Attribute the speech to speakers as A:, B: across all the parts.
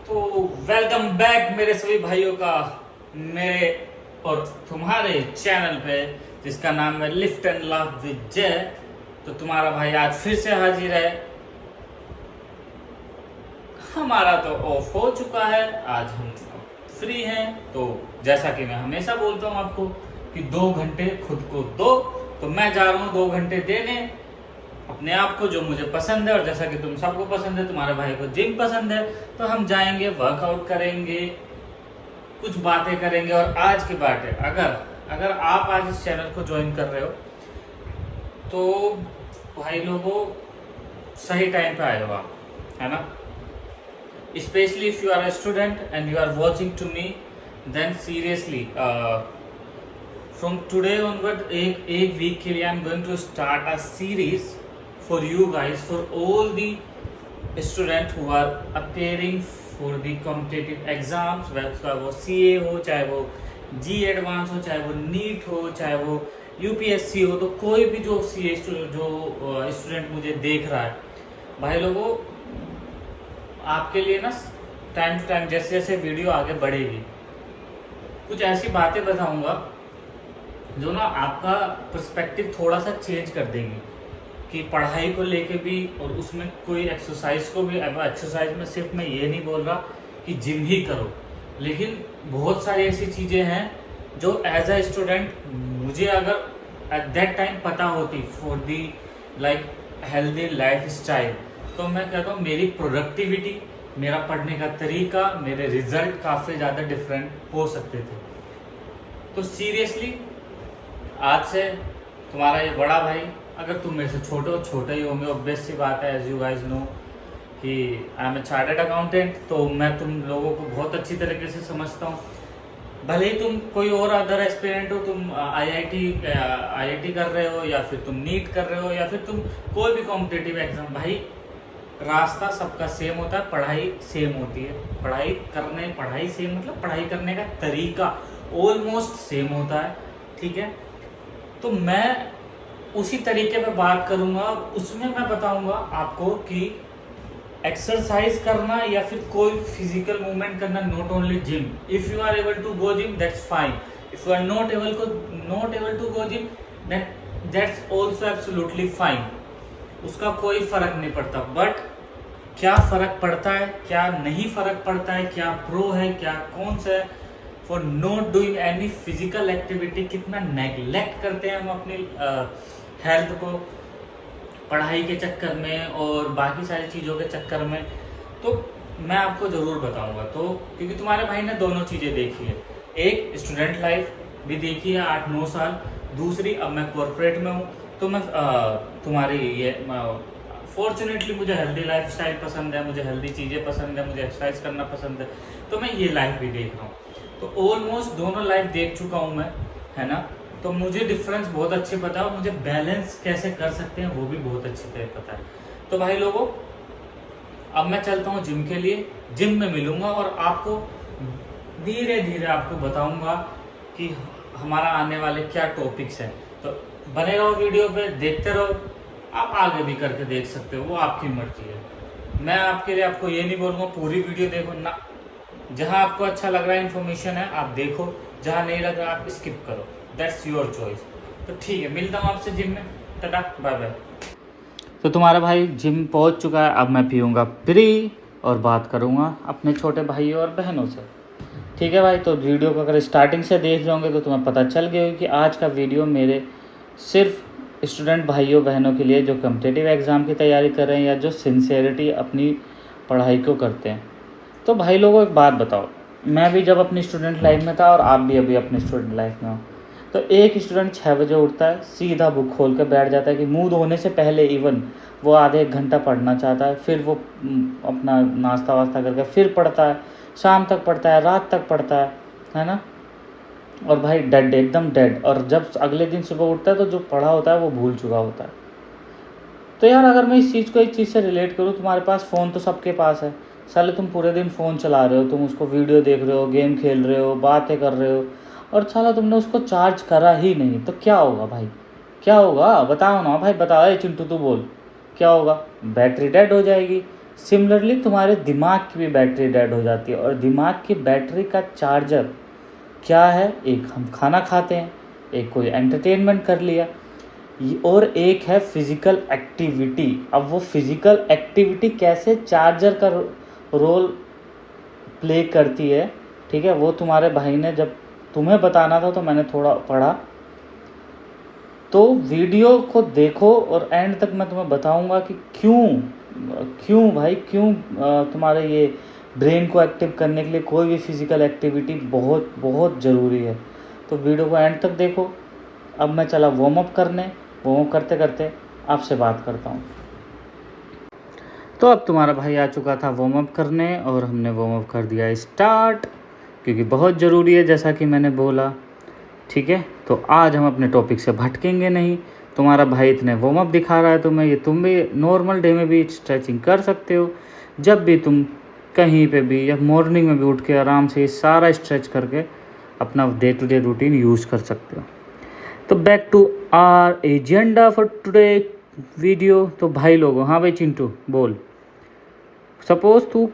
A: तो welcome back मेरे सभी भाइयों का मेरे और तुम्हारे चैनल पे जिसका नाम है लिफ्ट एंड लाफ विद जय। तो तुम्हारा भाई आज फिर से हाजिर है। हमारा तो ऑफ हो चुका है, आज हम फ्री हैं। तो जैसा कि मैं हमेशा बोलता हूँ आपको कि 2 घंटे खुद को दो, तो मैं जा रहा हूँ 2 घंटे देने अपने आप को, जो मुझे पसंद है। और जैसा कि तुम सबको पसंद है, तुम्हारे भाई को जिम पसंद है, तो हम जाएंगे, वर्कआउट करेंगे, कुछ बातें करेंगे। और आज की बात है, अगर आप आज इस चैनल को ज्वाइन कर रहे हो तो भाई लोगों सही टाइम पे आए हो आप, है ना। Specially if you are a student and you are watching to me, then seriously from today onward एक वीक के लिए I am going to start a series for you guys, for all the students who are appearing for the competitive exams, चाहे वो CA हो, चाहे वो G advance हो, चाहे वो नीट हो, चाहे वो UPSC हो। तो कोई भी जो CA जो स्टूडेंट मुझे देख रहा है, भाई लोगों आपके लिए ना टाइम टू टाइम जैसे जैसे वीडियो आगे बढ़ेगी, कुछ ऐसी बातें बताऊंगा जो ना आपका पर्सपेक्टिव थोड़ा सा चेंज कर देंगी कि पढ़ाई को लेके भी, और उसमें कोई एक्सरसाइज को भी। अब एक्सरसाइज में सिर्फ मैं ये नहीं बोल रहा कि जिम ही करो, लेकिन बहुत सारी ऐसी चीज़ें हैं जो एज अ स्टूडेंट मुझे अगर एट दैट टाइम पता होती for the like healthy life style, तो मैं कहता हूँ मेरी प्रोडक्टिविटी, मेरा पढ़ने का तरीका, मेरे रिजल्ट काफ़ी ज़्यादा डिफरेंट हो सकते थे। तो सीरियसली आज से तुम्हारा ये बड़ा भाई, अगर तुम मेरे से छोटे ही होंगे, ऑब्वियस सी बात है, एज यू गाइज नो कि I am a chartered accountant, तो मैं तुम लोगों को बहुत अच्छी तरीके से समझता हूँ। भले ही तुम कोई और अदर एस्पिरेंट हो, तुम आईआईटी कर रहे हो, या फिर तुम नीट कर रहे हो, या फिर तुम कोई भी कॉम्पिटिटिव एग्जाम, भाई रास्ता सबका सेम होता है, पढ़ाई सेम होती है। पढ़ाई सेम मतलब पढ़ाई करने का तरीका ऑलमोस्ट सेम होता है, ठीक है। तो मैं उसी तरीके पे बात करूंगा, उसमें मैं बताऊंगा आपको कि एक्सरसाइज करना या फिर कोई फिजिकल मूवमेंट करना, not only gym. If you are able to go gym that's fine, if you are not able to go gym that's also absolutely fine. उसका कोई फर्क नहीं पड़ता। बट क्या फर्क पड़ता है, क्या नहीं फर्क पड़ता है, क्या प्रो है, क्या कौन सा है for not doing any physical activity. कितना नेग्लेक्ट करते हैं हम अपनी हेल्थ को पढ़ाई के चक्कर में और बाकी सारी चीज़ों के चक्कर में। तो मैं आपको ज़रूर बताऊंगा, तो क्योंकि तुम्हारे भाई ने दोनों चीज़ें देखी है, एक स्टूडेंट लाइफ भी देखी है 8-9 साल, दूसरी अब मैं कॉर्पोरेट में हूँ। तो मैं तुम्हारी ये फॉर्चुनेटली मुझे हेल्दी लाइफ स्टाइल पसंद है, मुझे हेल्दी चीज़ें पसंद है, मुझे एक्सरसाइज करना पसंद है, तो मैं ये लाइफ भी देख रहा हूँ। तो ऑलमोस्ट दोनों लाइफ देख चुका हूँ मैं, है ना। तो मुझे डिफरेंस बहुत अच्छे पता है, और मुझे बैलेंस कैसे कर सकते हैं वो भी बहुत अच्छी तरह पता है। तो भाई लोगों अब मैं चलता हूँ जिम के लिए, जिम में मिलूंगा और आपको धीरे धीरे आपको बताऊंगा कि हमारा आने वाले क्या टॉपिक्स हैं। तो बने रहो वीडियो पे, देखते रहो। आप आगे भी करके देख सकते हो, वो आपकी मर्जी है। मैं आपके लिए आपको ये नहीं बोलूँगा पूरी वीडियो देखो ना, जहाँ आपको अच्छा लग रहा है इन्फॉर्मेशन है आप देखो, जहाँ नहीं लग रहा आप स्किप करो, दैट्स योर चॉइस। तो ठीक है, मिलता हूँ आपसे जिम में, टाटा बाय बाय। तो तुम्हारा भाई जिम पहुँच चुका है, अब मैं पीऊँगा फ्री और बात करूँगा अपने छोटे भाइयों और बहनों से, ठीक है भाई। तो वीडियो को अगर स्टार्टिंग से देख जाओगे तो तुम्हें पता चल गया कि आज का वीडियो मेरे सिर्फ स्टूडेंट भाइयों बहनों के लिए जो कॉम्पिटिटिव एग्ज़ाम की तैयारी कर रहे हैं या जो सिंसियरिटी अपनी पढ़ाई को करते हैं। तो भाई लोगों एक बात बताओ, मैं भी जब अपनी स्टूडेंट लाइफ में था और आप भी अभी अपनी स्टूडेंट लाइफ में हो, तो एक स्टूडेंट 6 बजे उठता है, सीधा बुक खोल कर बैठ जाता है कि मुंह धोने से पहले इवन वो आधे 1 घंटा पढ़ना चाहता है, फिर वो अपना नाश्ता वास्ता करके फिर पढ़ता है, शाम तक पढ़ता है, रात तक पढ़ता है ना। और भाई डेड, एकदम डेड। और जब अगले दिन सुबह उठता है तो जो पढ़ा होता है वो भूल चुका होता है। तो यार अगर मैं इस चीज़ को एक चीज़ से रिलेट करूँ, तुम्हारे पास फ़ोन तो सबके पास है, साले तुम पूरे दिन फ़ोन चला रहे हो, तुम उसको वीडियो देख रहे हो, गेम खेल रहे हो, बातें कर रहे हो, और साला तुमने उसको चार्ज करा ही नहीं, तो क्या होगा भाई, क्या होगा बताओ ना भाई, बताओ। चिंटू तू बोल क्या होगा? बैटरी डेड हो जाएगी। सिमिलरली तुम्हारे दिमाग की भी बैटरी डेड हो जाती है। और दिमाग की बैटरी का चार्जर क्या है? एक हम खाना खाते हैं, एक कोई एंटरटेनमेंट कर लिया, और एक है फिज़िकल एक्टिविटी। अब वो फिज़िकल एक्टिविटी कैसे चार्जर का रोल प्ले करती है, ठीक है, वो तुम्हारे भाई ने जब तुम्हें बताना था तो मैंने थोड़ा पढ़ा। तो वीडियो को देखो और एंड तक मैं तुम्हें बताऊंगा कि क्यों भाई, क्यों तुम्हारे ये ब्रेन को एक्टिव करने के लिए कोई भी फिज़िकल एक्टिविटी बहुत बहुत ज़रूरी है। तो वीडियो को एंड तक देखो। अब मैं चला वार्म अप करने, वार्म अप करते करते आपसे बात करता हूँ। तो अब तुम्हारा भाई आ चुका था वार्म अप करने और हमने वार्म अप कर दिया स्टार्ट, क्योंकि बहुत ज़रूरी है जैसा कि मैंने बोला, ठीक है। तो आज हम अपने टॉपिक से भटकेंगे नहीं। तुम्हारा भाई इतने वार्म अप दिखा रहा है तुम्हें, ये तुम भी नॉर्मल डे में भी स्ट्रेचिंग कर सकते हो। जब भी तुम कहीं पे भी या मॉर्निंग में भी उठ के आराम से ये सारा स्ट्रेच करके अपना day to day routine use कर सकते हो। तो back to our agenda for today video. तो भाई लोगों, हाँ भाई चिंटू बोल। सपोज़ तू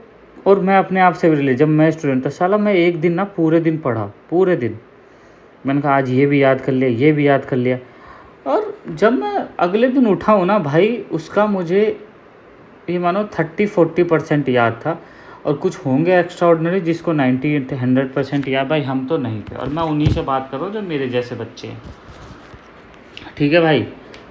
A: और मैं अपने आप से भी रिले, जब मैं स्टूडेंट था साला, मैं एक दिन ना पूरे दिन पढ़ा, पूरे दिन मैंने कहा आज ये भी याद कर लिया, ये भी याद कर लिया। और जब मैं अगले दिन उठा हूँ ना भाई, उसका मुझे ये मानो 30-40% याद था। और कुछ होंगे एक्स्ट्रा ऑर्डिनरी जिसको 90-100% याद, भाई हम तो नहीं थे। और मैं उन्हीं से बात कर रहा हूँ जो मेरे जैसे बच्चे हैं, ठीक है भाई,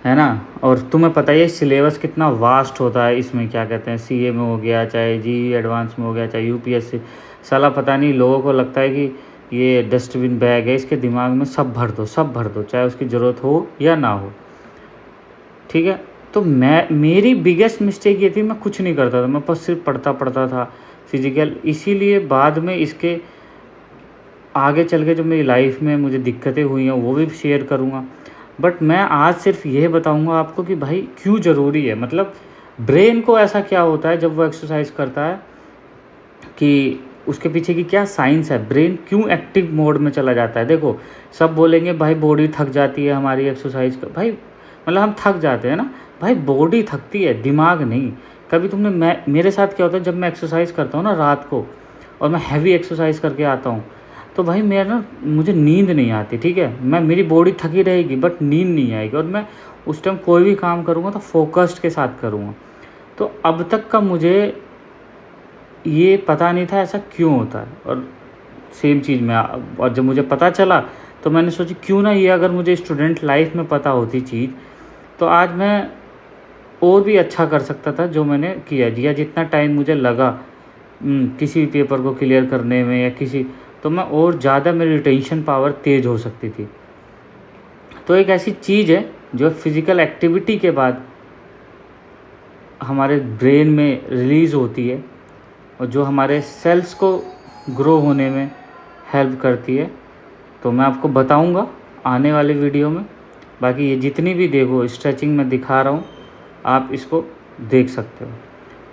A: है ना। और तुम्हें पता ही है सिलेबस कितना वास्ट होता है। इसमें क्या कहते हैं, सीए में हो गया, चाहे जी एडवांस में हो गया, चाहे यूपीएससी, साला पता नहीं लोगों को लगता है कि ये डस्टबिन बैग है, इसके दिमाग में सब भर दो, सब भर दो, चाहे उसकी ज़रूरत हो या ना हो, ठीक है। तो मेरी बिगेस्ट मिस्टेक ये थी, मैं कुछ नहीं करता था, मैं बस सिर्फ पढ़ता था फिजिकल। इसीलिए बाद में इसके आगे चल के जो मेरी लाइफ में मुझे दिक्कतें हुई हैं वो भी शेयर करूँगा। बट मैं आज सिर्फ ये बताऊँगा आपको कि भाई क्यों ज़रूरी है। मतलब ब्रेन को ऐसा क्या होता है जब वो एक्सरसाइज करता है, कि उसके पीछे की क्या साइंस है, ब्रेन क्यों एक्टिव मोड में चला जाता है। देखो सब बोलेंगे भाई बॉडी थक जाती है हमारी एक्सरसाइज का, भाई मतलब हम थक जाते हैं ना भाई, बॉडी थकती है, दिमाग नहीं। कभी तुमने मेरे साथ क्या होता है, जब मैं एक्सरसाइज करता हूँ ना रात को, और मैं हैवी एक्सरसाइज करके आता हूँ, तो भाई मुझे नींद नहीं आती, ठीक है। मेरी बॉडी थकी रहेगी बट नींद नहीं आएगी, और मैं उस टाइम कोई भी काम करूँगा तो फोकस्ड के साथ करूँगा। तो अब तक का मुझे ये पता नहीं था ऐसा क्यों होता है। और सेम चीज़ में और जब मुझे पता चला तो मैंने सोची क्यों ना ये अगर मुझे स्टूडेंट लाइफ में पता होती चीज़, तो आज मैं और भी अच्छा कर सकता था जो मैंने किया। या जितना टाइम मुझे लगा किसी भी पेपर को क्लियर करने में या किसी, तो मैं और ज़्यादा मेरी रिटेंशन पावर तेज़ हो सकती थी। तो एक ऐसी चीज़ है जो फिज़िकल एक्टिविटी के बाद हमारे ब्रेन में रिलीज़ होती है और जो हमारे सेल्स को ग्रो होने में हेल्प करती है। तो मैं आपको बताऊंगा आने वाले वीडियो में। बाकी ये जितनी भी देखो स्ट्रेचिंग में दिखा रहा हूँ, आप इसको देख सकते हो।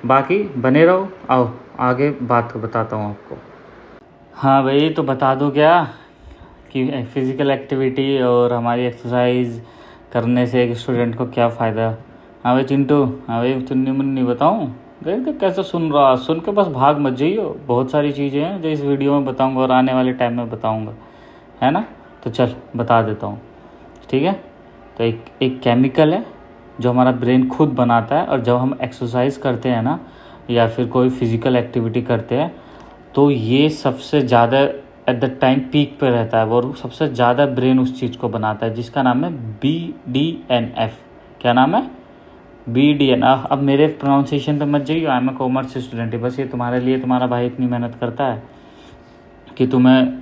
A: बाकी बने रहो, आओ आगे बात बताता हूँ आपको। हाँ भाई, तो बता दो क्या कि फ़िज़िकल एक्टिविटी और हमारी एक्सरसाइज करने से एक स्टूडेंट को क्या फ़ायदा। हाँ भाई चिंटू, हाँ भाई चुन्नी मुन्नी बताऊँ। देख कैसे सुन रहा, सुन के बस भाग मत जाइयो। बहुत सारी चीज़ें हैं जो इस वीडियो में बताऊंगा और आने वाले टाइम में बताऊंगा, है ना। तो चल बता देता हूँ, ठीक है। तो एक केमिकल है जो हमारा ब्रेन खुद बनाता है, और जब हम एक्सरसाइज करते हैं ना या फिर कोई फिज़िकल एक्टिविटी करते हैं, तो ये सबसे ज़्यादा एट द टाइम पीक पे रहता है और सबसे ज़्यादा ब्रेन उस चीज़ को बनाता है, जिसका नाम है BDNF। क्या नाम है? BDN। अब मेरे प्रोनाउंसिएशन पे मत जाइए, I am a commerce student है। बस ये तुम्हारे लिए तुम्हारा भाई इतनी मेहनत करता है कि तुम्हें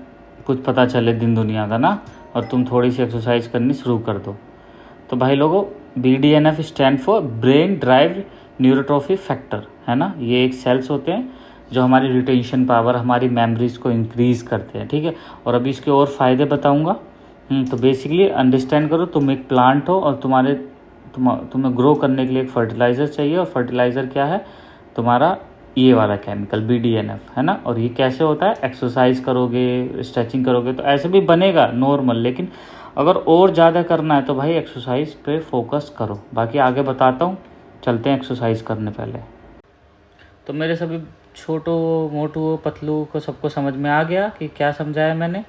A: कुछ पता चले दिन दुनिया का ना, और तुम थोड़ी सी एक्सरसाइज करनी शुरू कर दो। तो भाई लोगों, BDNF stand for brain drive neurotrophic factor, है ना। ये एक सेल्स होते हैं जो हमारी रिटेंशन पावर, हमारी मेमोरीज को इंक्रीज़ करते हैं, ठीक है। और अभी इसके और फ़ायदे बताऊँगा। तो बेसिकली अंडरस्टैंड करो, तुम एक प्लांट हो और तुम्हें ग्रो करने के लिए एक फर्टिलाइज़र चाहिए, और फर्टिलाइज़र क्या है? तुम्हारा ये वाला केमिकल BDNF, है ना। और ये कैसे होता है? एक्सरसाइज करोगे, स्ट्रेचिंग करोगे तो ऐसे भी बनेगा नॉर्मल, लेकिन अगर और ज़्यादा करना है तो भाई एक्सरसाइज पे फोकस करो। बाकी आगे बताता हूँ, चलते हैं एक्सरसाइज करने पहले। तो मेरे सभी छोटू मोटू पतलू को सबको समझ में आ गया कि क्या समझाया मैंने।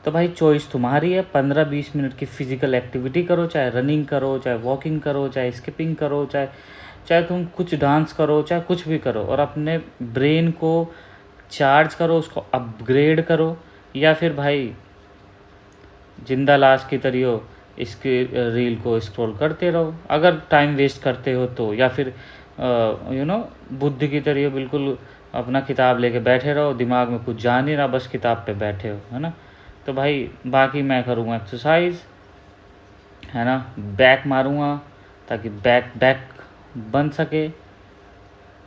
A: तो भाई चॉइस तुम्हारी है, 15-20 मिनट की फिजिकल एक्टिविटी करो, चाहे रनिंग करो, चाहे वॉकिंग करो, चाहे स्किपिंग करो, चाहे चाहे तुम कुछ डांस करो, चाहे कुछ भी करो, और अपने ब्रेन को चार्ज करो, उसको अपग्रेड करो। या फिर भाई जिंदा लाश की तरह हो इसके रील को स्क्रॉल करते रहो अगर टाइम वेस्ट करते हो तो, या फिर बुद्ध की तरह बिल्कुल अपना किताब लेके बैठे रहो, दिमाग में कुछ जा नहीं रहा, बस किताब पे बैठे हो, है ना। तो भाई बाकी मैं करूँगा एक्सरसाइज, है ना, बैक मारूँगा ताकि बैक बन सके।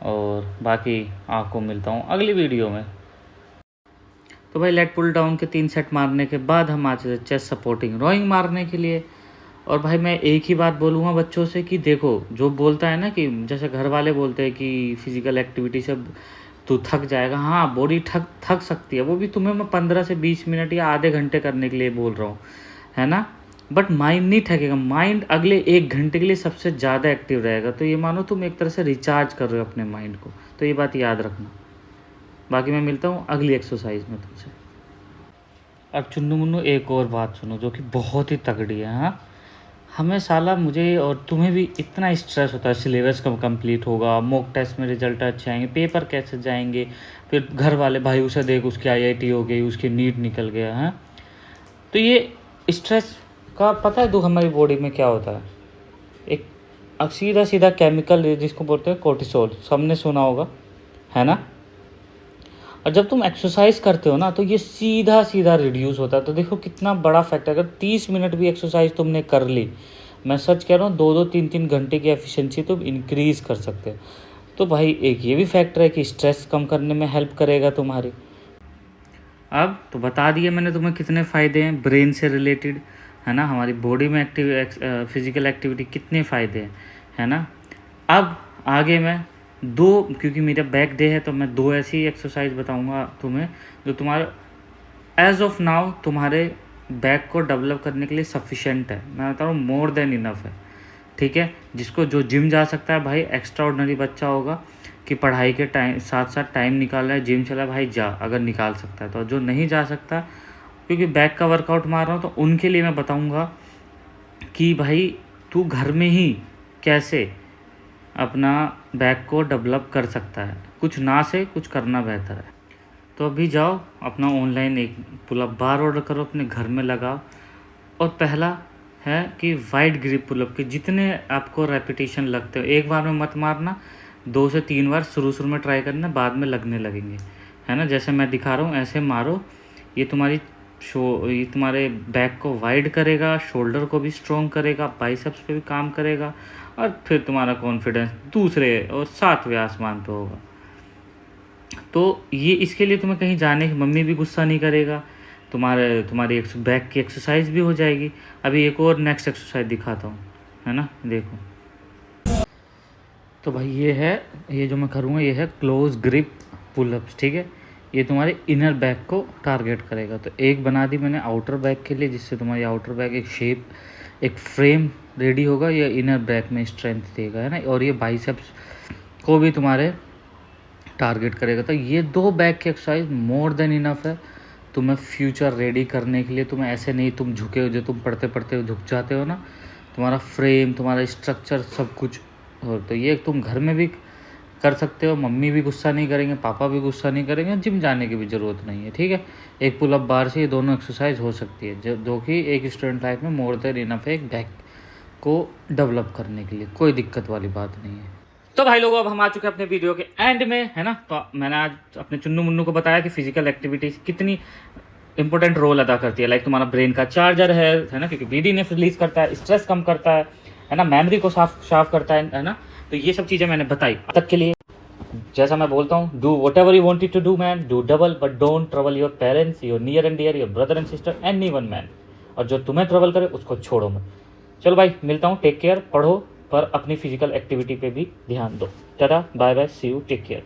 A: और बाकी आपको मिलता हूँ अगली वीडियो में। तो भाई लेट पुल डाउन के 3 सेट मारने के बाद हम आ जाते चेस्ट सपोर्टिंग रोइंग मारने के लिए। और भाई मैं एक ही बात बोलूँगा बच्चों से कि देखो, जो बोलता है ना कि जैसे घर वाले बोलते हैं कि फिजिकल एक्टिविटी से तू थक जाएगा, हाँ बॉडी थक सकती है, वो भी तुम्हें मैं 15 से 20 मिनट या आधे घंटे करने के लिए बोल रहा हूँ, है ना। बट माइंड नहीं थकेगा, माइंड अगले 1 घंटे के लिए सबसे ज़्यादा एक्टिव रहेगा। तो ये मानो तुम एक तरह से रिचार्ज कर रहे हो अपने माइंड को, तो ये बात याद रखना। बाकी मैं मिलता हूँ अगली एक्सरसाइज में तुमसे। अब चुन्नू मुन्नू एक और बात सुनो जो कि बहुत ही तगड़ी है। हाँ, हमें साला मुझे और तुम्हें भी इतना स्ट्रेस होता है, सिलेबस कब कंप्लीट होगा, मॉक टेस्ट में रिजल्ट अच्छे आएंगे, पेपर कैसे जाएंगे, फिर घर वाले भाई उसे देख उसकी IIT हो गई, उसकी नीट निकल गया है। तो ये स्ट्रेस का पता है दुख हमारी बॉडी में क्या होता है, एक सीधा केमिकल जिसको बोलते हैं कोर्टिसोल, सबने सुना होगा, है ना। और जब तुम एक्सरसाइज करते हो ना तो ये सीधा रिड्यूस होता है। तो देखो कितना बड़ा फैक्ट है, अगर 30 मिनट भी एक्सरसाइज तुमने कर ली, मैं सच कह रहा हूँ 2-2 3-3 घंटे की एफिशिएंसी तुम इंक्रीज़ कर सकते हो। तो भाई एक ये भी फैक्टर है कि स्ट्रेस कम करने में हेल्प करेगा तुम्हारी। अब तो बता दिए मैंने तुम्हें कितने फ़ायदे हैं ब्रेन से रिलेटेड, है ना, हमारी बॉडी में फिजिकल एक्टिविटी कितने फ़ायदे हैं, है ना। अब आगे मैं क्योंकि मेरा बैक डे है तो मैं 2 ऐसी एक्सरसाइज बताऊंगा तुम्हें जो तुम्हारा एज ऑफ नाउ तुम्हारे बैक को डेवलप करने के लिए सफिशेंट है। मैं बता रहा हूँ मोर देन इनफ है, ठीक है। जिसको जो जिम जा सकता है भाई, एक्स्ट्रा ऑर्डिनरी बच्चा होगा कि पढ़ाई के साथ साथ टाइम निकाल रहा है, जिम चला भाई जा, अगर निकाल सकता है तो। जो नहीं जा सकता क्योंकि बैक का वर्कआउट मार रहा हूँ, तो उनके लिए मैं बताऊँगा कि भाई तू घर में ही कैसे अपना बैक को डेवलप कर सकता है, कुछ ना से कुछ करना बेहतर है। तो अभी जाओ अपना ऑनलाइन एक पुलअप बार ऑर्डर करो, अपने घर में लगाओ। और पहला है कि वाइड ग्रिप पुलअप के जितने आपको रेपिटेशन लगते हो, एक बार में मत मारना, 2 से 3 बार शुरू में ट्राई करना, बाद में लगने लगेंगे, है ना। जैसे मैं दिखा रहा हूँ ऐसे मारो, ये तुम्हारे बैक को वाइड करेगा, शोल्डर को भी स्ट्रॉन्ग करेगा, बाइसेप्स पे भी काम करेगा, और फिर तुम्हारा कॉन्फिडेंस दूसरे और 7वें आसमान पे होगा। तो ये इसके लिए तुम्हें कहीं जाने की, मम्मी भी गुस्सा नहीं करेगा, तुम्हारी बैक की एक्सरसाइज भी हो जाएगी। अभी एक और नेक्स्ट एक्सरसाइज दिखाता हूँ, है ना, देखो। तो भाई ये जो मैं करूँगा ये है क्लोज ग्रिप पुलअप्स, ठीक है। ये तुम्हारे इनर बैक को टारगेट करेगा। तो एक बना दी मैंने आउटर बैक के लिए, जिससे तुम्हारी आउटर बैक एक शेप, एक फ्रेम रेडी होगा, ये इनर बैक में स्ट्रेंथ देगा, है ना। और ये बाइसेप्स को भी तुम्हारे टारगेट करेगा। तो ये 2 बैक की एक्सरसाइज मोर देन इनफ है तुम्हें फ्यूचर रेडी करने के लिए। तुम्हें ऐसे नहीं तुम झुके हो, जो तुम पढ़ते पढ़ते झुक जाते हो ना, तुम्हारा फ्रेम, तुम्हारा स्ट्रक्चर सब कुछ हो। तो ये तुम घर में भी कर सकते हो, मम्मी भी गुस्सा नहीं करेंगे, पापा भी गुस्सा नहीं करेंगे, जिम जाने की भी ज़रूरत नहीं है, ठीक है। एक पुलअप बार से ये दोनों एक्सरसाइज हो सकती है, जो कि एक स्टूडेंट लाइफ में मोर देन इनफ है एक बैक को डेवलप करने के लिए, कोई दिक्कत वाली बात नहीं है। तो भाई लोगों, अब हम आ चुके हैं अपने वीडियो के एंड में, है ना। तो मैंने आज अपने चुन्नू मुन्नू को बताया कि फिजिकल एक्टिविटीज़ कितनी इंपॉर्टेंट रोल अदा करती है। लाइक तुम्हारा ब्रेन का चार्जर है ना, क्योंकि BDNF रिलीज करता है, स्ट्रेस कम करता है ना, मेमोरी को साफ करता है ना। तो ये सब चीज़ें मैंने बताई। अब तक के लिए जैसा मैं बोलता हूँ, do whatever you wanted to do man, do double, but don't trouble your parents, your near and dear, your brother and sister, anyone man. और जो तुम्हें ट्रबल करे उसको छोड़ो मत। चलो भाई, मिलता हूँ, टेक केयर, पढ़ो, पर अपनी फिजिकल एक्टिविटी पे भी ध्यान दो। Tata, bye bye, see you, take care.